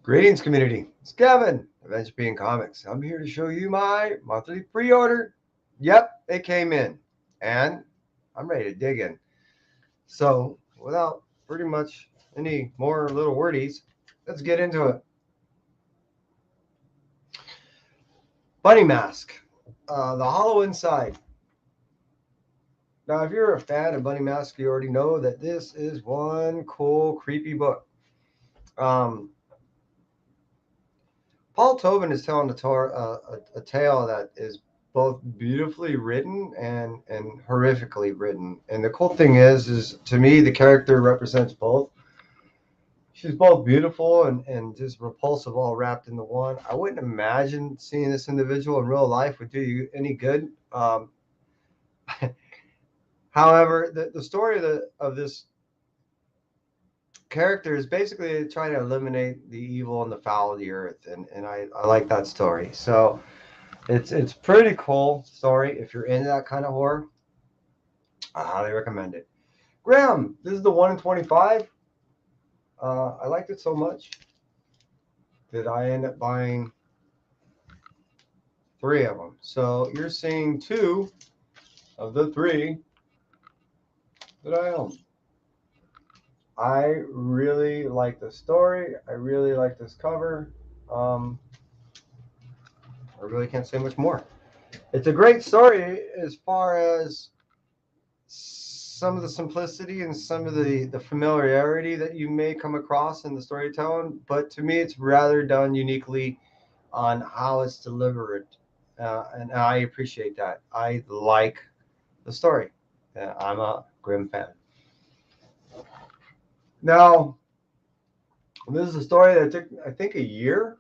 Greetings, community. It's Kevin, Avengers being Comics. I'm here to show you my monthly pre-order. Yep, it came in, and I'm ready to dig in. So, without pretty much any more little wordies, let's get into it. Bunny Mask, The Hollow Inside. Now, if you're a fan of Bunny Mask, you already know that this is one cool, creepy book. Um, Paul Tobin is telling a tale that is both beautifully written and horrifically written. And the cool thing is to me, the character represents both. She's both beautiful and just repulsive, all wrapped into one. I wouldn't imagine seeing this individual in real life would do you any good. However, the story of this character is basically trying to eliminate the evil and the foul of the earth, and I like that story. So it's pretty cool story. If you're into that kind of horror, I highly recommend it. Graham, this is the 1 in 25. I liked it so much that I end up buying 3 of them. So you're seeing 2 of the 3 that I own. I really like the story. I really like this cover. I really can't say much more. It's a great story as far as some of the simplicity and some of the familiarity that you may come across in the storytelling, but to me, it's rather done uniquely on how it's delivered, and I appreciate that. I like the story. I'm a Grimm fan. Now, this is a story that took, I think, a year.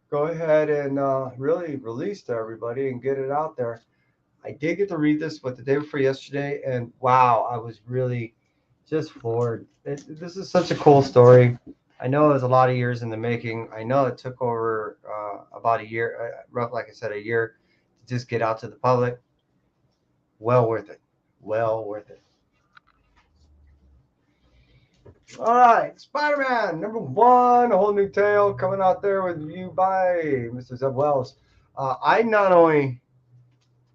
Go ahead and really release to everybody and get it out there. I did get to read this, but the day before yesterday, and wow, I was really just floored. This is such a cool story. I know it was a lot of years in the making. I know it took over about a year, rough, like I said, a year to just get out to the public. Well worth it. Well worth it. All right, Spider-Man #1, a whole new tale coming out there with you by Mr. Zeb Wells. I not only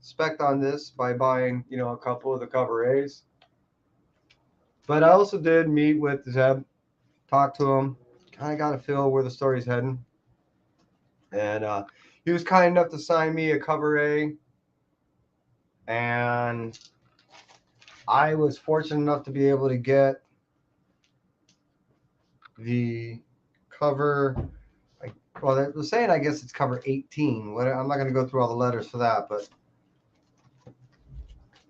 spec on this by buying, a couple of the cover A's. But I also did meet with Zeb, talk to him, kind of got a feel where the story's heading. And he was kind enough to sign me a cover A. And I was fortunate enough to be able to get the cover. Well, they're saying I guess it's cover 18. I'm not going to go through all the letters for that, but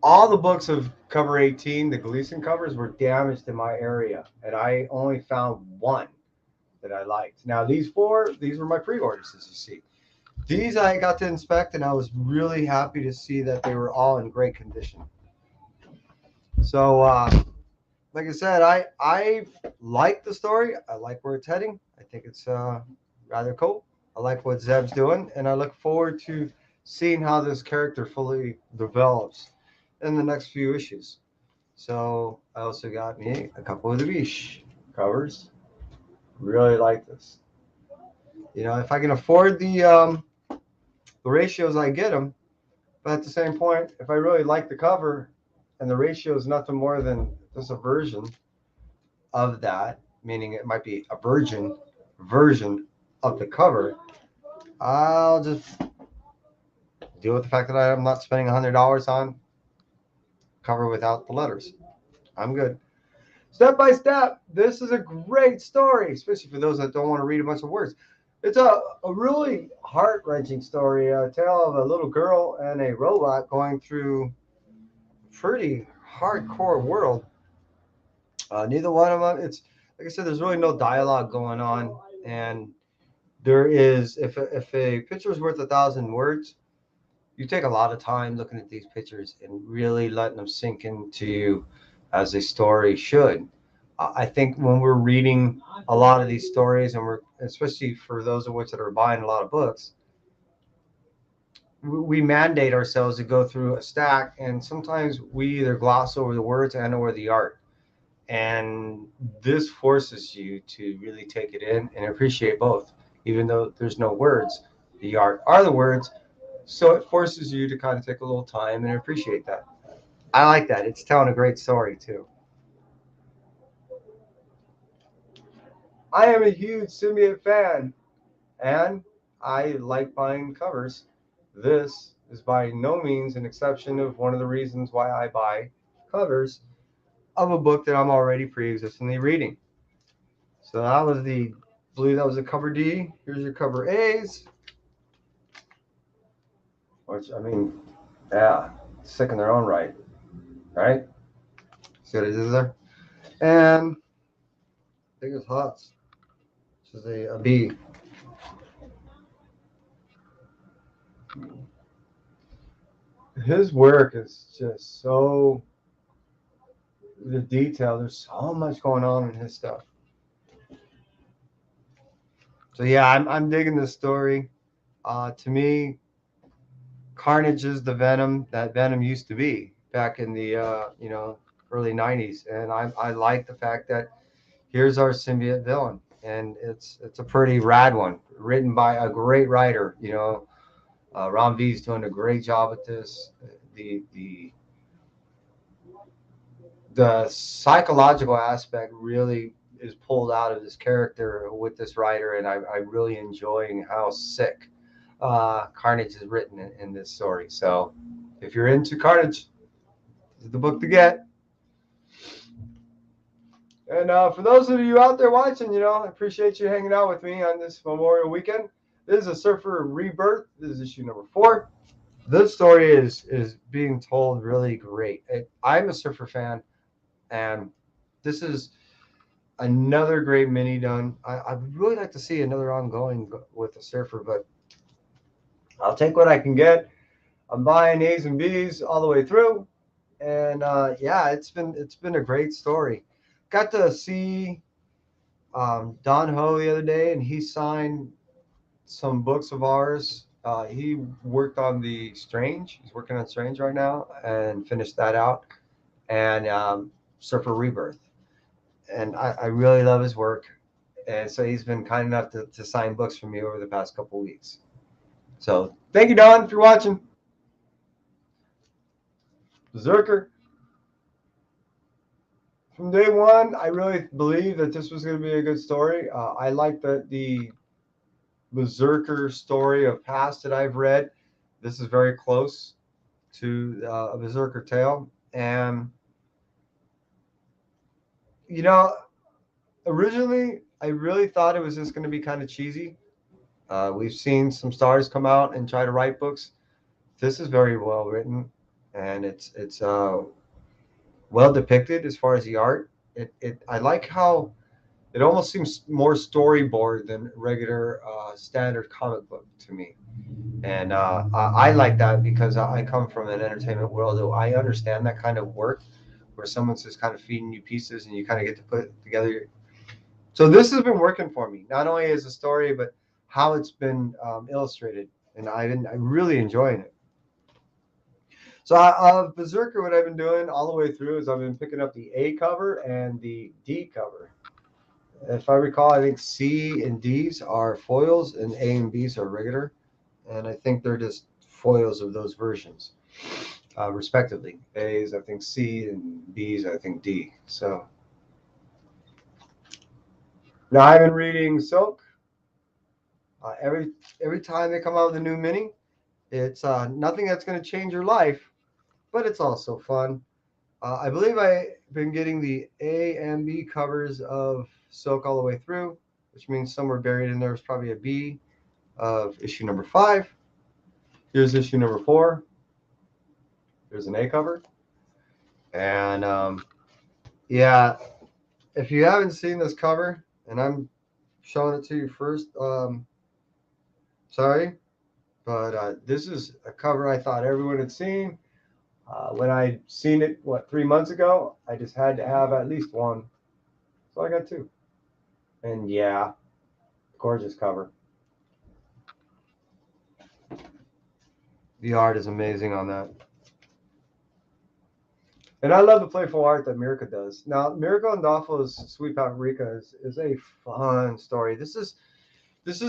all the books of cover 18, the Gleason covers, were damaged in my area, and I only found one that I liked. Now, these were my pre-orders, as you see. These I got to inspect, and I was really happy to see that they were all in great condition. So, like I said, I like the story. I like where it's heading. I think it's rather cool. I like what Zeb's doing, and I look forward to seeing how this character fully develops in the next few issues. So I also got me a couple of the Vish covers. Really like this. If I can afford the ratios, I get them. But at the same point, if I really like the cover, and the ratio is nothing more than just a version of that, meaning it might be a virgin version of the cover, I'll just deal with the fact that I'm not spending $100 on cover without the letters. I'm good. Step by step, this is a great story, especially for those that don't want to read a bunch of words. It's a really heart-wrenching story, a tale of a little girl and a robot going through a pretty hardcore world. Neither one of them, it's like I said, there's really no dialogue going on, and there is, if a picture is worth 1,000 words, you take a lot of time looking at these pictures and really letting them sink into you as a story should. I think when we're reading a lot of these stories, and we're especially for those of us that are buying a lot of books, we mandate ourselves to go through a stack, and sometimes we either gloss over the words and or the art. And this forces you to really take it in and appreciate both, even though there's no words. The art are the words, so it forces you to kind of take a little time and appreciate that. I like that. It's telling a great story too. I am a huge symbiote fan, and I like buying covers. This is by no means an exception of one of the reasons why I buy covers of a book that I'm already pre-existingly reading. So that was the, I believe that was a cover D. Here's your cover A's, which I mean, yeah, sick in their own right, right? See what it is there? And I think it's Hots. This is a B. His work is just so, the detail. There's so much going on in his stuff. So yeah, I'm digging this story. To me, Carnage is the Venom that Venom used to be back in the early '90s, and I like the fact that here's our symbiote villain, and it's a pretty rad one, written by a great writer. Ron V's doing a great job with this. The the the psychological aspect really is pulled out of this character with this writer, and I'm really enjoying how sick Carnage is written in this story. So if you're into Carnage, this is the book to get. And for those of you out there watching, I appreciate you hanging out with me on this Memorial weekend. This is a Surfer Rebirth. This is issue number 4. This story is being told really great. I'm a Surfer fan, and this is another great mini done. I would really like to see another ongoing with the Surfer, but I'll take what I can get. I'm buying A's and B's all the way through, and yeah, it's been a great story. Got to see Don Ho the other day, and he signed some books of ours. He worked on the Strange. He's working on Strange right now, and finished that out, and Surfer Rebirth. And I really love his work. And so he's been kind enough to sign books for me over the past couple weeks. So thank you, Don, if you're watching. Berserker. From day one, I really believed that this was going to be a good story. I like the Berserker story of past that I've read. This is very close to a Berserker tale. And, you know, originally, I really thought it was just going to be kind of cheesy. We've seen some stars come out and try to write books. This is very well written, and it's well depicted as far as the art. I like how it almost seems more storyboard than regular standard comic book to me. And I like that because I come from an entertainment world, though I understand that kind of work where someone's just kind of feeding you pieces and you kind of get to put it together. So this has been working for me, not only as a story, but how it's been illustrated. And I'm really enjoying it. So Berserker, what I've been doing all the way through is I've been picking up the A cover and the D cover. If I recall, I think C and D's are foils and A and B's are regular. And I think they're just foils of those versions, respectively. A's, I think C, and B's, I think D. So now I've been reading Silk. Every time they come out with a new mini, it's nothing that's going to change your life, but it's also fun. I believe I've been getting the A and B covers of Silk all the way through, which means somewhere buried in there is probably a B of issue number 5. Here's issue number 4. There's an A cover. And yeah, if you haven't seen this cover, and I'm showing it to you first, sorry, but this is a cover I thought everyone had seen. When I seen it, 3 months ago, I just had to have at least one. So I got 2. And yeah, gorgeous cover. The art is amazing on that. And I love the playful art that Mirka does. Now, Mirka Andolfo's Sweet Paprika is a fun story. This is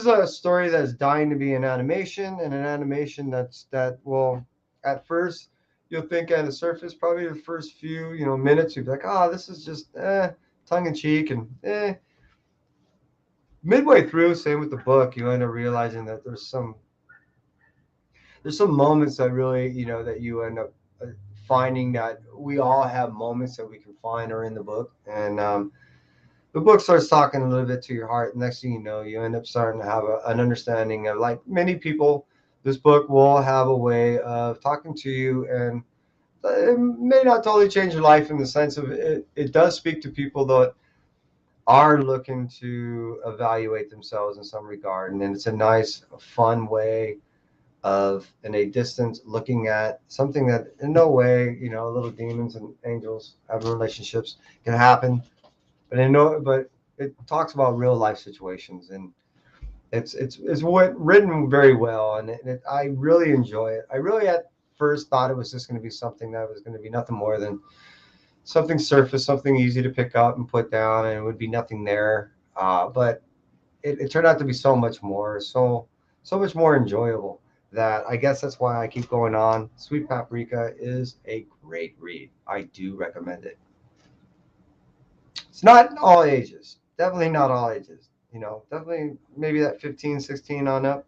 a story that's dying to be an animation, and an animation that will, at first, you'll think at the surface, probably the first few minutes, you'll be like, oh, this is just tongue in cheek, and midway through, same with the book, you end up realizing that there's some moments that really that you end up finding that we all have moments that we can find are in the book, and the book starts talking a little bit to your heart. Next thing you know, you end up starting to have an understanding of, like many people, this book will have a way of talking to you, and it may not totally change your life in the sense of it does speak to people that are looking to evaluate themselves in some regard. And it's a nice, fun way of, in a distance, looking at something that in no way, little demons and angels having relationships can happen. But it talks about real life situations, and it's written very well, and I really enjoy it. I really at first thought it was just going to be something that was going to be nothing more than something surface, something easy to pick up and put down, and it would be nothing there. But it turned out to be so much more, so much more enjoyable. That I guess that's why I keep going on. Sweet Paprika is a great read. I do recommend it. It's not all ages. Definitely not all ages. Definitely maybe that 15, 16 on up.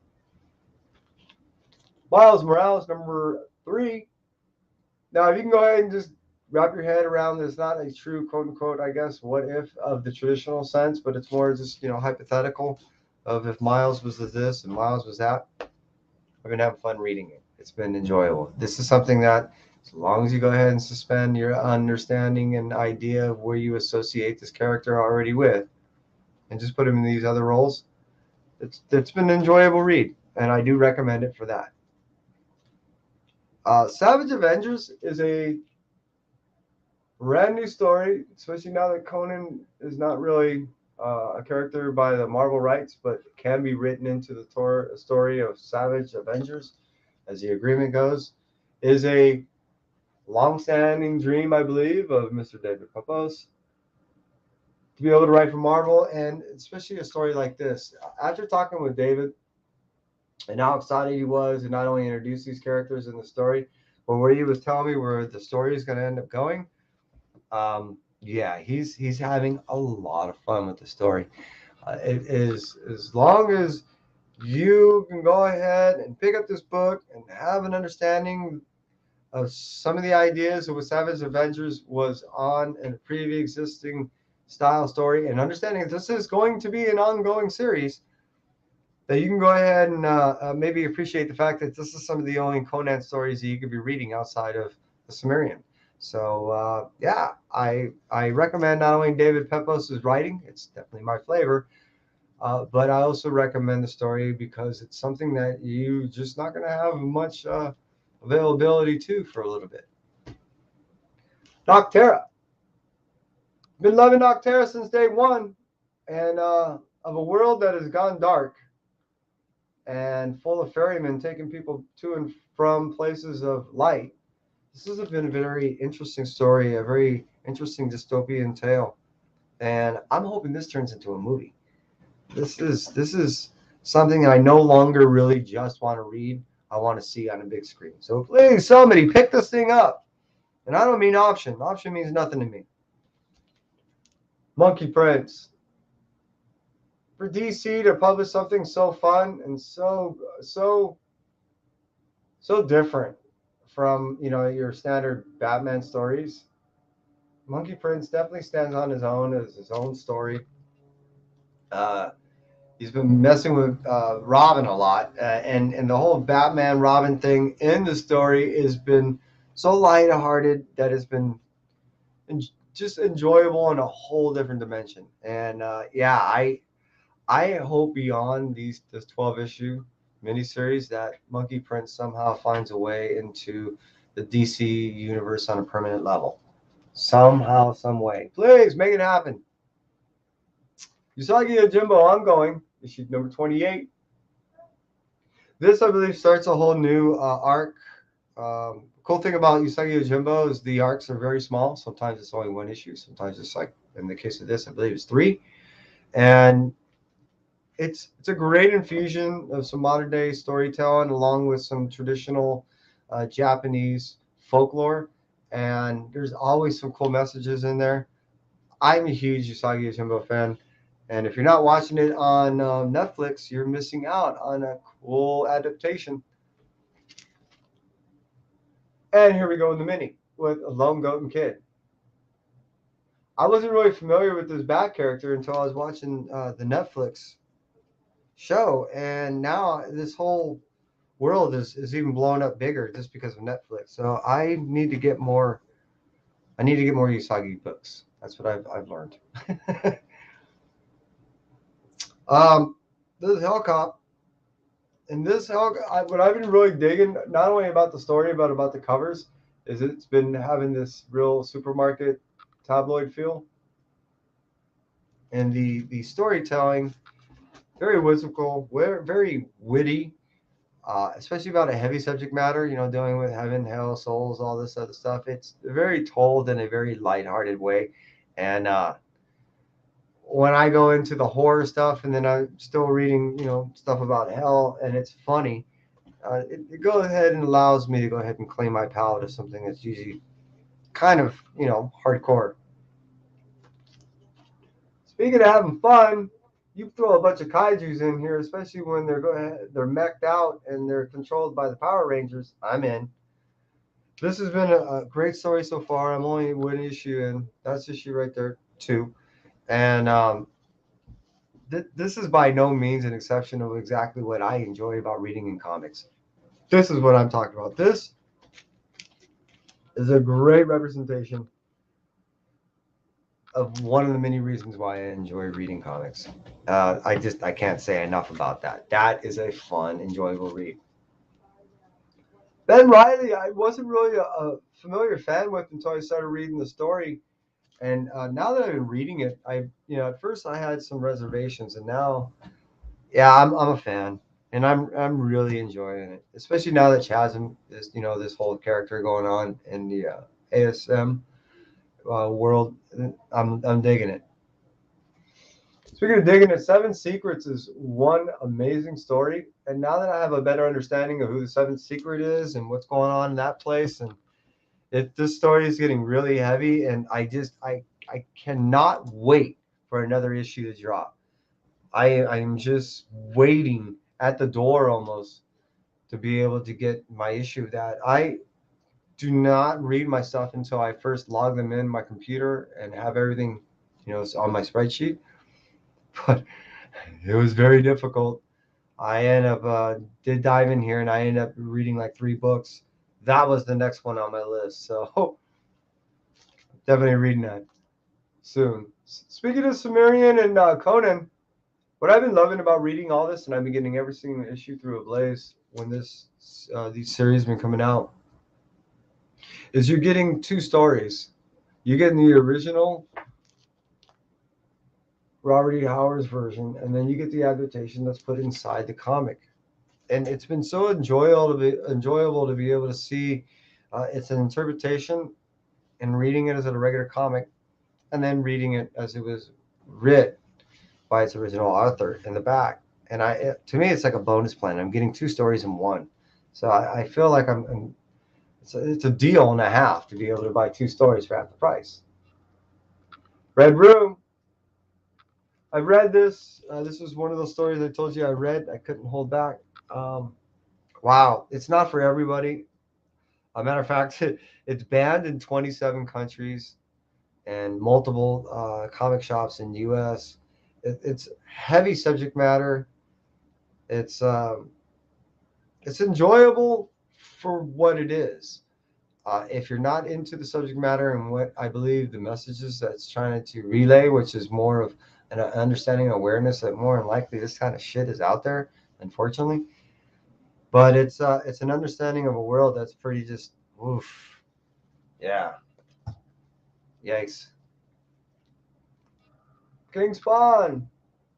Miles Morales, number 3. Now, if you can go ahead and just wrap your head around this, not a true quote unquote, I guess, what if of the traditional sense, but it's more just, hypothetical of if Miles was this and Miles was that. I've been having fun reading it. It's been enjoyable. This is something that, as long as you go ahead and suspend your understanding and idea of where you associate this character already with, and just put him in these other roles, it's been an enjoyable read, and I do recommend it for that. Savage Avengers is a brand new story, especially now that Conan is not really a character by the Marvel rights, but can be written into the story of Savage Avengers, as the agreement goes. Is a long-standing dream, I believe, of Mr. David Pepos to be able to write for Marvel, and especially a story like this. After talking with David and how excited he was to not only introduce these characters in the story, but where he was telling me where the story is going to end up going, yeah, he's having a lot of fun with the story. It is, as long as you can go ahead and pick up this book and have an understanding of some of the ideas of what Savage Avengers was on in a pre-existing style story, and understanding that this is going to be an ongoing series, that you can go ahead and maybe appreciate the fact that this is some of the only Conan stories that you could be reading outside of the Sumerian. So yeah, I recommend not only David Pepos' writing, it's definitely my flavor, but I also recommend the story because it's something that you just not going to have much availability to for a little bit. Noctera. Been loving Noctera since day one, and of a world that has gone dark and full of ferrymen taking people to and from places of light. This has been a very interesting story, a very interesting dystopian tale, and I'm hoping this turns into a movie. This is something I no longer really just want to read. I want to see on a big screen. So please, somebody pick this thing up. And I don't mean option. Option means nothing to me. Monkey Prince. For DC to publish something so fun and so different from your standard Batman stories, Monkey Prince definitely stands on his own as his own story. Uh, he's been messing with Robin a lot, and the whole Batman Robin thing in the story has been so lighthearted that it's been just enjoyable in a whole different dimension. And yeah, I hope beyond this 12 issue miniseries that Monkey Prince somehow finds a way into the DC universe on a permanent level. Somehow, some way. Please make it happen. Usagi Yojimbo ongoing, issue number 28. This, I believe, starts a whole new arc. Of Cool thing about Usagi Yojimbo is the arcs are very small. Sometimes it's only one issue. Sometimes it's like, in the case of this, I believe it's 3. And it's a great infusion of some modern day storytelling along with some traditional Japanese folklore. And there's always some cool messages in there. I'm a huge Usagi Yojimbo fan. And if you're not watching it on Netflix, you're missing out on a cool adaptation. And here we go in the mini with a Lone Goat and Kid. I wasn't really familiar with this back character until I was watching the Netflix show, and now this whole world is even blowing up bigger just because of Netflix. So I need to get more. I need to get more Usagi books. That's what I've learned. This is Hellcop, and what I've been really digging, not only about the story but about the covers, is it's been having this real supermarket tabloid feel, and the storytelling very whimsical, very witty, especially about a heavy subject matter, dealing with heaven, hell, souls, all this other stuff. It's very told in a very lighthearted way. And when I go into the horror stuff and then I'm still reading, stuff about hell and it's funny, it goes ahead and allows me to go ahead and claim my palate of something that's usually kind of, hardcore. Speaking of having fun, you throw a bunch of kaijus in here, especially when they're mech'd out and they're controlled by the Power Rangers. I'm in. This has been a great story so far. I'm only one issue in. That's issue right there, 2. And this is by no means an exception of exactly what I enjoy about reading in comics. This is what I'm talking about. This is a great representation of one of the many reasons why I enjoy reading comics. I can't say enough about that. That is a fun, enjoyable read. Ben Riley, I wasn't really a familiar fan with until I started reading the story, and now that I've been reading it, at first I had some reservations, and now, yeah, I'm a fan, and I'm really enjoying it, especially now that Chasm is this whole character going on in the ASM world. I'm digging it. Speaking of digging it, Seven Secrets is one amazing story. And now that I have a better understanding of who the Seventh Secret is and what's going on in that place, and this story is getting really heavy, and I cannot wait for another issue to drop. I'm just waiting at the door almost to be able to get my issue of that. I do not read my stuff until I first log them in my computer and have everything, on my spreadsheet. But it was very difficult. I ended up did dive in here, and I ended up reading like 3 books. That was the next one on my list, so definitely reading that soon. Speaking of Sumerian and Conan, what I've been loving about reading all this, and I've been getting every single issue through Ablaze when these series been coming out, is you're getting 2 stories. You're getting the original Robert E. Howard's version, and then you get the adaptation that's put inside the comic. And it's been so enjoyable to be able to see it's an interpretation and reading it as a regular comic, and then reading it as it was written by its original author in the back. And to me, it's like a bonus plan. I'm getting 2 stories in one, so I feel like it's a deal and a half to be able to buy 2 stories for half the price. Red Room. I've read this. This was one of those stories I told you I read. I couldn't hold back. Wow, it's not for everybody. A matter of fact, it's banned in 27 countries and multiple comic shops in the U.S. It's heavy subject matter. It's enjoyable for what it is. If you're not into the subject matter and what I believe the messages that's trying to relay, which is more of an understanding and awareness that more than likely this kind of shit is out there, unfortunately. But it's an understanding of a world that's pretty just oof. Yeah. Yikes. King Spawn.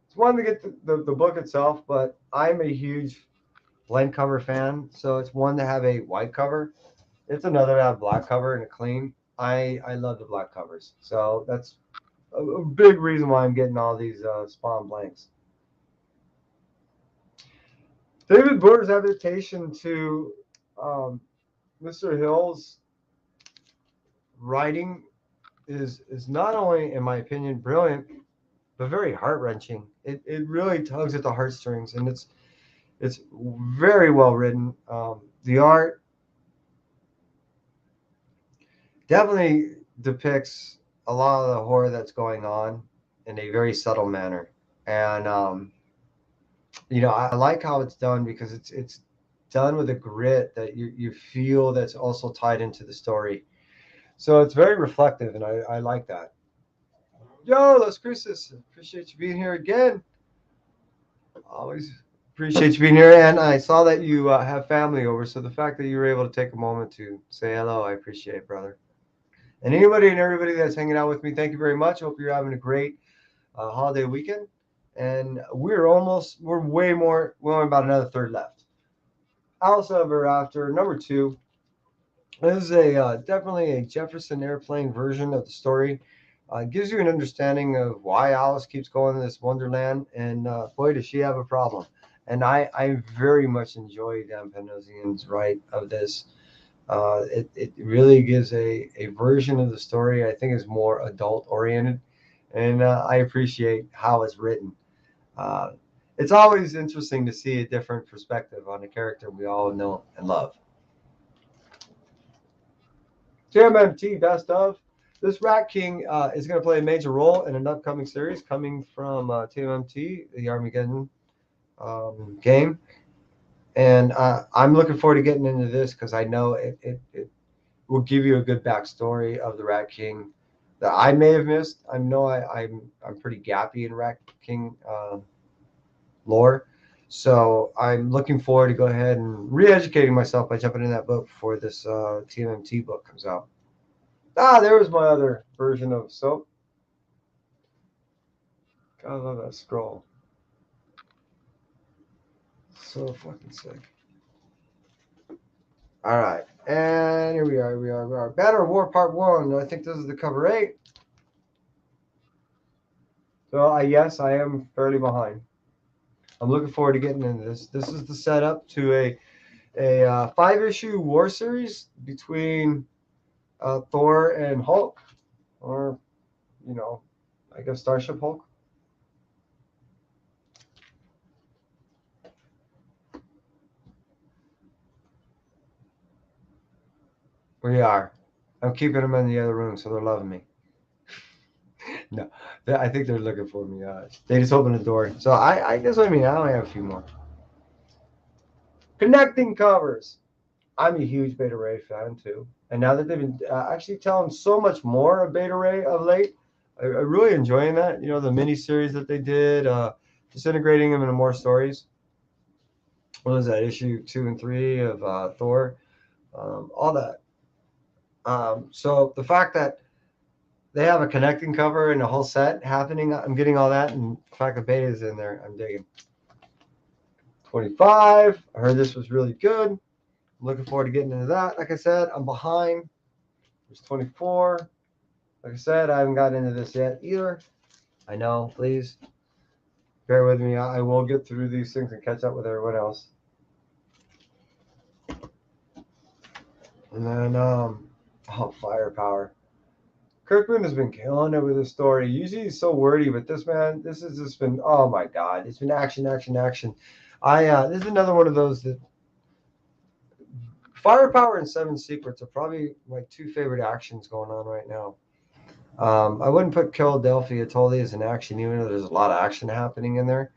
It's one to get the book itself, but I'm a huge blend cover fan, so it's one to have a white cover. It's another to have black cover and a clean. I love the black covers, so that's a big reason why I'm getting all these Spawn blanks. David Boer's adaptation to Mr. Hill's writing is not only, in my opinion, brilliant, but very heart wrenching. It really tugs at the heartstrings, and it's very well written. The art definitely depicts a lot of the horror that's going on in a very subtle manner, and I like how it's done because it's done with a grit that you feel that's also tied into the story. So it's very reflective, and I like that. Yo, Los Cruces, appreciate you being here again. Always appreciate you being here. And I saw that you have family over, so the fact that you were able to take a moment to say hello, I appreciate it, brother. And anybody and everybody that's hanging out with me, thank you very much. Hope you're having a great holiday weekend. And we're way more, we're only about another third left. Alice Ever After, number 2. This is definitely a Jefferson Airplane version of the story. Gives you an understanding of why Alice keeps going to this wonderland, and boy, does she have a problem. And I very much enjoy Dan Panosian's write of this. It really gives a version of the story I think is more adult oriented, and I appreciate how it's written. Uh, it's always interesting to see a different perspective on a character we all know and love. TMMT Best of. This Rat King is going to play a major role in an upcoming series coming from TMMT, the Armageddon game. And I'm looking forward to getting into this because I know it will give you a good backstory of the Rat King that I may have missed. I know I'm pretty gappy in Rat King lore. So I'm looking forward to go ahead and re-educating myself by jumping in that book before this TMMT book comes out. There was my other version of soap. God, I love that scroll. So fucking sick. All right, and here we are. Banner of War Part 1. I think this is the cover 8. So yes, I am fairly behind. I'm looking forward to getting into this. This is the setup to a 5-issue war series between Thor and Hulk, or I guess Starship Hulk. We are. I'm keeping them in the other room, so they're loving me. No, I think they're looking for me. They just opened the door. So I guess what I mean. I only have a few more. Connecting covers. I'm a huge Beta Ray fan too. And now that they've been actually telling so much more of Beta Ray of late, I'm really enjoying that. The mini series that they did, just integrating them into more stories. What was that, issue 2 and 3 of Thor? All that. So the fact that they have a connecting cover and a whole set happening, I'm getting all that, and the fact that Beta is in there, I'm digging. 25. I heard this was really good. I'm looking forward to getting into that. Like I said, I'm behind. There's 24. Like I said, I haven't gotten into this yet either. I know, please bear with me. I will get through these things and catch up with everyone else. And then, Firepower. Kirkman has been killing it with his story. Usually he's so wordy, but this has just been, oh my God, it's been action. This is another one of those that Firepower and Seven Secrets are probably my 2 favorite actions going on right now. I wouldn't put Philadelphia totally as an action, even though there's a lot of action happening in there,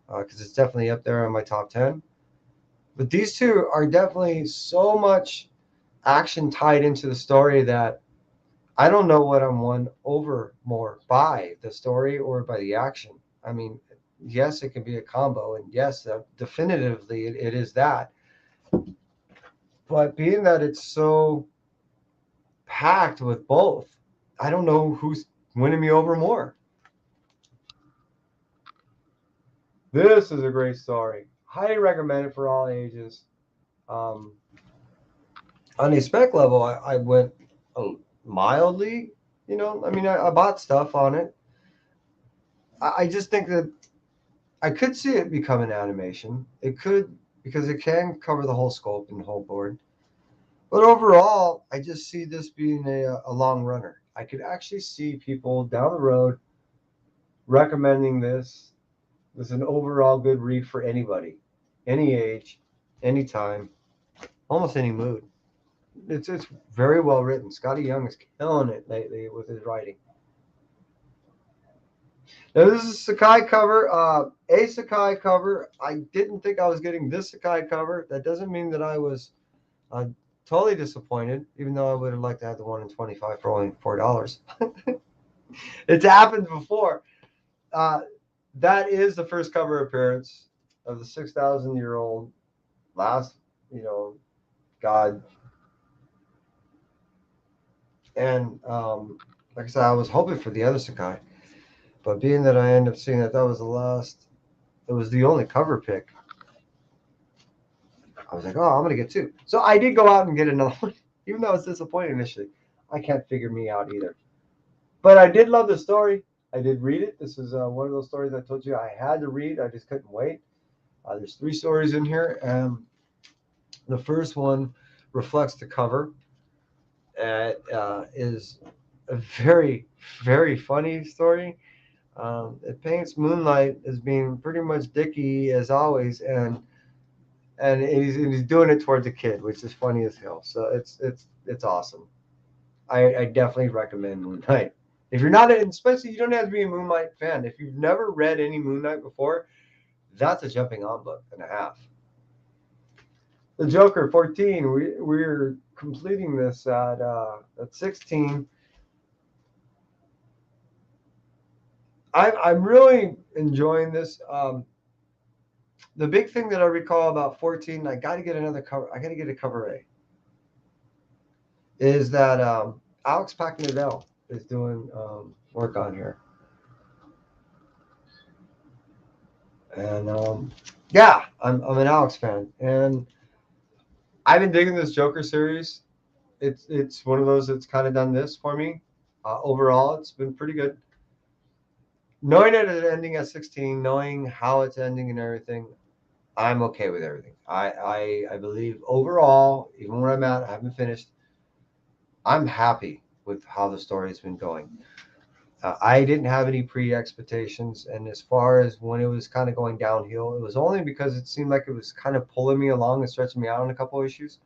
because it's definitely up there on my top 10. But these two are definitely so much action tied into the story that I don't know what I'm won over more by, the story or by the action. I mean, yes, it can be a combo, and yes, definitively it is that. But being that it's so packed with both, I don't know who's winning me over more. This is a great story. Highly recommended for all ages. On a spec level, I went mildly, I mean, I bought stuff on it. I just think that I could see it become an animation. It could, because it can cover the whole scope and the whole board. But overall, I just see this being a long runner. I could actually see people down the road recommending this. This is an overall good read for anybody, any age, any time, almost any mood. It's very well written. Scotty Young is killing it lately with his writing. Now this is a Sakai cover. A Sakai cover. I didn't think I was getting this Sakai cover. That doesn't mean that I was uh, totally disappointed, even though I would have liked to have the 1 in 25 for only $4. It's happened before. Uh, that is the first cover appearance of the 6,000-year-old last, god. And like I said, I was hoping for the other Sakai, but being that I ended up seeing that was the last, it was the only cover pick. I was like, oh, I'm gonna get two. So I did go out and get another one, even though I was disappointed initially. I can't figure me out either. But I did love the story. I did read it. This is one of those stories I told you I had to read. I just couldn't wait. There's 3 stories in here, and the first one reflects the cover. It is a very, very funny story. It paints Moonlight as being pretty much dicky as always, and he's doing it towards a kid, which is funny as hell. So it's awesome. I definitely recommend Moonlight. If you're not, especially you don't have to be a Moonlight fan. If you've never read any Moonlight before, that's a jumping on book and a half. The Joker 14. We're completing this at 16. I'm really enjoying this. The big thing that I recall about 14, I got to get another cover. I got to get a cover A. Is that Alex Packnadell is doing work on here, and yeah, I'm an Alex fan, and I've been digging this Joker series. It's one of those that's kind of done this for me. Overall, it's been pretty good. Knowing that it's ending at 16, knowing how it's ending and everything, I'm okay with everything. I believe overall, even where I'm at, I haven't finished. I'm happy with how the story has been going. I didn't have any pre-expectations, and as far as when it was kind of going downhill, it was only because it seemed like it was kind of pulling me along and stretching me out on a couple of issues.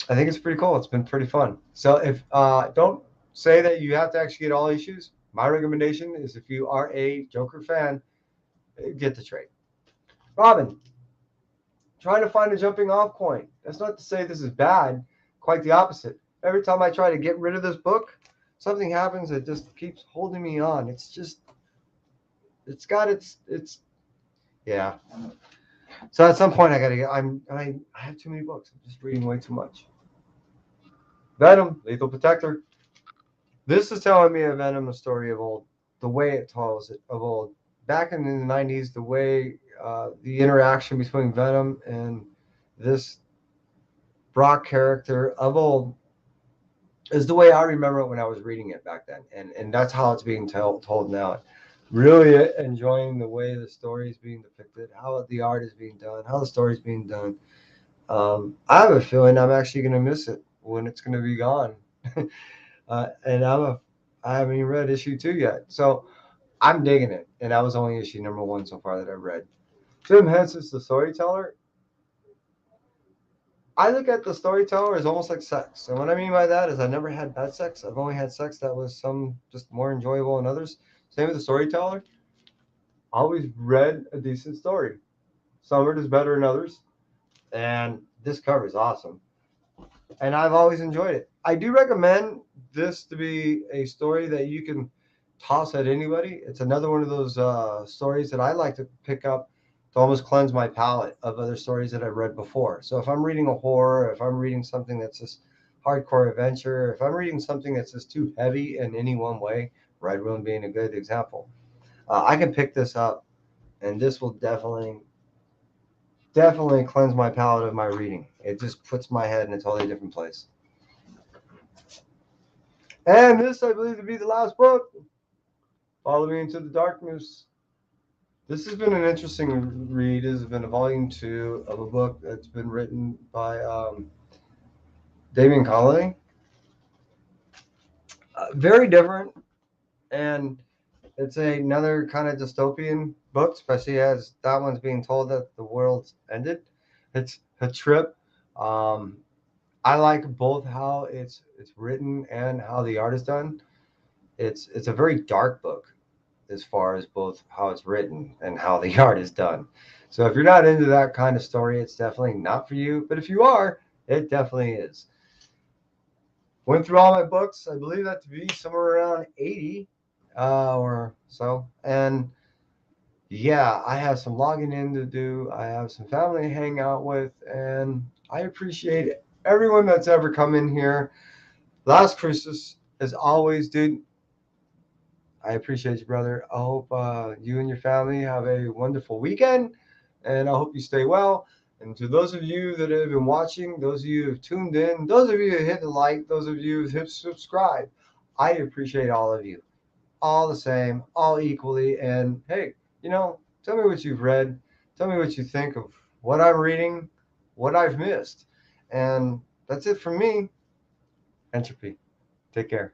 I think it's pretty cool. It's been pretty fun. So if don't say that you have to actually get all issues. My recommendation is if you are a Joker fan, get the trade. Robin, trying to find a jumping off point. That's not to say this is bad. Quite the opposite. Every time I try to get rid of this book, something happens that just keeps holding me on. Yeah. So at some point I gotta get. I have too many books. I'm just reading way too much. Venom, Lethal Protector. This is telling me a Venom, a story of old, the way it tells it of old. Back in the 90s, the way the interaction between Venom and this Brock character of old is the way I remember it when I was reading it back then, and that's how it's being told now. Really enjoying the way the story is being depicted, how the art is being done, how the story is being done. I have a feeling I'm actually going to miss it when it's going to be gone, and I haven't even read issue 2 yet, so I'm digging it. And that was only issue number 1 so far that I've read. Jim Henson's the storyteller. I look at the storyteller as almost like sex. And what I mean by that is I never had bad sex. I've only had sex that was some just more enjoyable than others. Same with the storyteller. I always read a decent story. Some of it is better than others. And this cover is awesome. And I've always enjoyed it. I do recommend this to be a story that you can toss at anybody. It's another one of those stories that I like to pick up to almost cleanse my palate of other stories that I've read before. So if I'm reading a horror, if I'm reading something that's just hardcore adventure, if I'm reading something that's just too heavy in any one way, Red Room being a good example, I can pick this up, and this will definitely definitely cleansed my palate of my reading. It just puts my head in a totally different place. And this, I believe, to be the last book. Follow Me Into the Darkness. This has been an interesting read. It has been a volume 2 of a book that's been written by Damien Connolly. Very different, and it's another kind of dystopian book, especially as that one's being told that the world's ended. It's a trip. Um, I like both how it's written and how the art is done. It's a very dark book as far as both how it's written and how the art is done. So if you're not into that kind of story, it's definitely not for you. But if you are, it definitely is. Went through all my books. I believe that to be somewhere around 80 or so. And yeah, I have some logging in to do. I have some family to hang out with. And I appreciate everyone that's ever come in here. Last Christmas, as always, dude, I appreciate you, brother. I hope you and your family have a wonderful weekend, and I hope you stay well. And to those of you that have been watching, those of you who have tuned in, those of you who hit the like, those of you who hit subscribe, I appreciate all of you, all the same, all equally. And hey, tell me what you've read. Tell me what you think of what I'm reading, what I've missed. And that's it from me. Entropy. Take care.